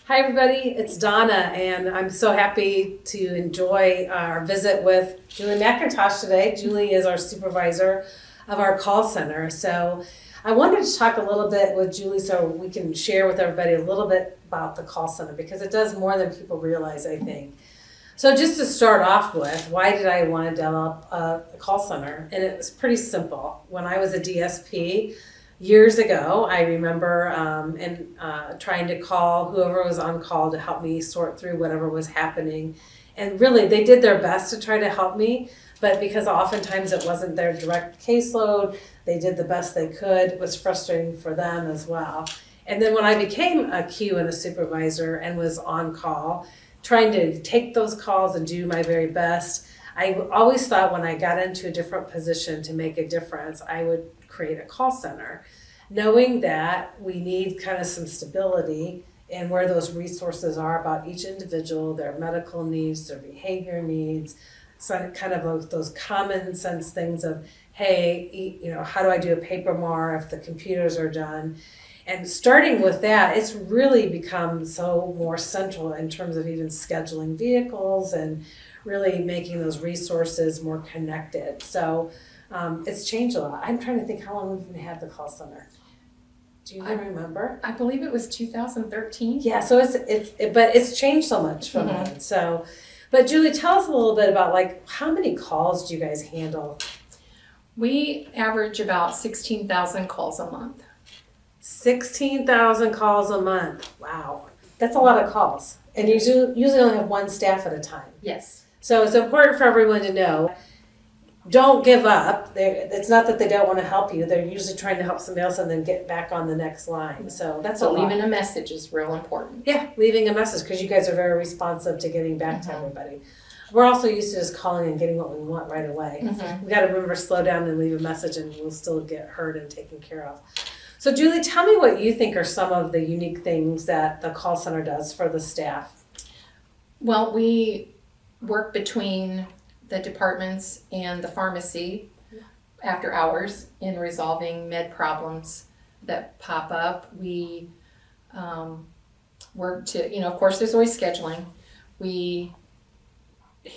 Hi everybody, it's Donna and I'm so happy to enjoy our visit with Julie McIntosh today. Julie is our supervisor of our call center. So I wanted to talk a little bit with Julie so we can share with everybody a little bit about the call center because it does more than people realize, I think. So just to start off with, why did I want to develop a call center? And it was pretty simple. When I was a DSP, years ago, I remember trying to call whoever was on call to help me sort through whatever was happening. And really, they did their best to try to help me, but because oftentimes it wasn't their direct caseload, they did the best they could. It was frustrating for them as well. And then when I became a Q and a supervisor and was on call, trying to take those calls and do my very best, I always thought when I got into a different position to make a difference, I would create a call center, knowing that we need kind of some stability in where those resources are about each individual, their medical needs, their behavior needs, so kind of those common sense things of, hey, how do I do a paper MAR if the computers are done? And starting with that, it's really become so more central in terms of even scheduling vehicles and really making those resources more connected. So it's changed a lot. I'm trying to think how long we've had the call center. Do you even remember? I believe it was 2013. Yeah, so it's changed so much from then. So, but Julie, tell us a little bit about how many calls do you guys handle? We average about 16,000 calls a month. 16,000 calls a month. Wow, that's a lot of calls. And you usually only have one staff at a time. Yes. So it's important for everyone to know, don't give up. It's not that they don't want to help you. They're usually trying to help somebody else and then get back on the next line. So that's a lot. Leaving a message is real important. Yeah, leaving a message because you guys are very responsive to getting back to everybody. We're also used to just calling and getting what we want right away. We got to remember to slow down and leave a message and we'll still get heard and taken care of. So Julie, tell me what you think are some of the unique things that the call center does for the staff. Well, we work between the departments and the pharmacy after hours in resolving med problems that pop up. We work to, of course there's always scheduling. We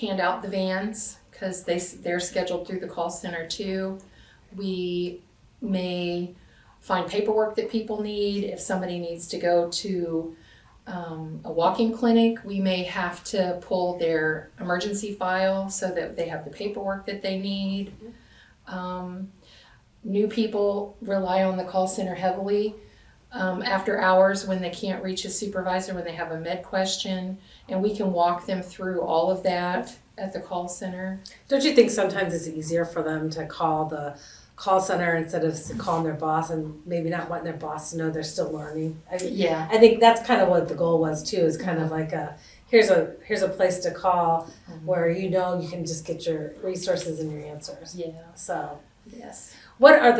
hand out the vans because they're scheduled through the call center too. We may find paperwork that people need. If somebody needs to go to a walk-in clinic, we may have to pull their emergency file so that they have the paperwork that they need. New people rely on the call center heavily after hours when they can't reach a supervisor, when they have a med question, and we can walk them through all of that at the call center. Don't you think sometimes it's easier for them to call the call center instead of calling their boss and maybe not wanting their boss to know they're still learning? I think that's kind of what the goal was too, is kind of like here's a place to call where you can just get your resources and your answers. Yeah. So yes. What are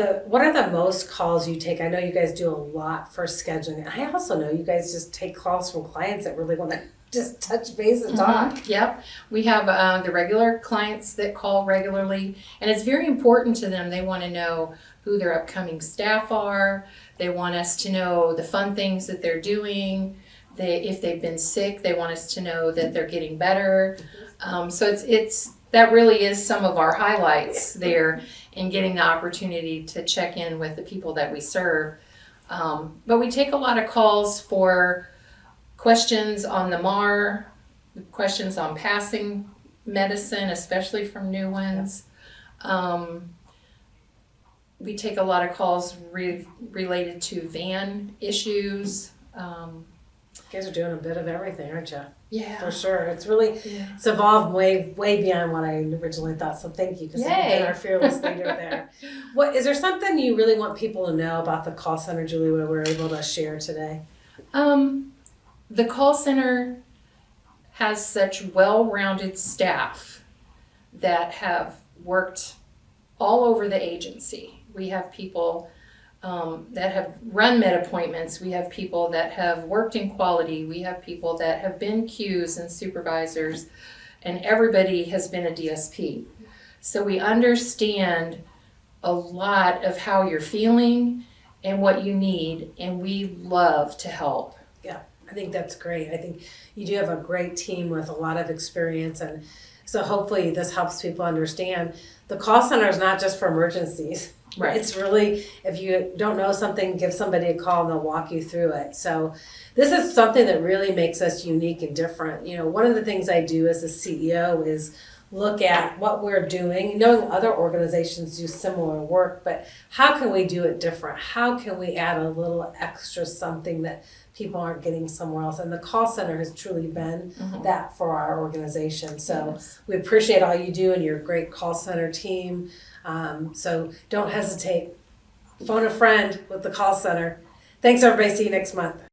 the most calls you take? I know you guys do a lot for scheduling. I also know you guys just take calls from clients that really want to just touch base and talk. Yep. We have the regular clients that call regularly, and it's very important to them. They want to know who their upcoming staff are. They want us to know the fun things that they're doing. If they've been sick, they want us to know that they're getting better. So it's that really is some of our highlights there in getting the opportunity to check in with the people that we serve. But we take a lot of calls for questions on the MAR, questions on passing medicine, especially from new ones. We take a lot of calls related to van issues. You guys are doing a bit of everything, aren't you? Yeah. For sure. It's really, it's evolved way beyond what I originally thought. So thank you, because you've been our fearless leader there. Is there something you really want people to know about the call center, Julie, what we're able to share today? The call center has such well-rounded staff that have worked all over the agency. We have people that have run med appointments. We have people that have worked in quality. We have people that have been Qs and supervisors, and everybody has been a DSP. So we understand a lot of how you're feeling and what you need, and we love to help. Yeah, I think that's great. I think you do have a great team with a lot of experience, and so hopefully this helps people understand the call center is not just for emergencies. Right. It's really, if you don't know something, give somebody a call and they'll walk you through it. So this is something that really makes us unique and different. You know, one of the things I do as a CEO is look at what we're doing, knowing other organizations do similar work, but how can we do it different? How can we add a little extra something that people aren't getting somewhere else? And the call center has truly been that for our organization. So we appreciate all you do and your great call center team. So don't hesitate. Phone a friend with the call center. Thanks, everybody. See you next month.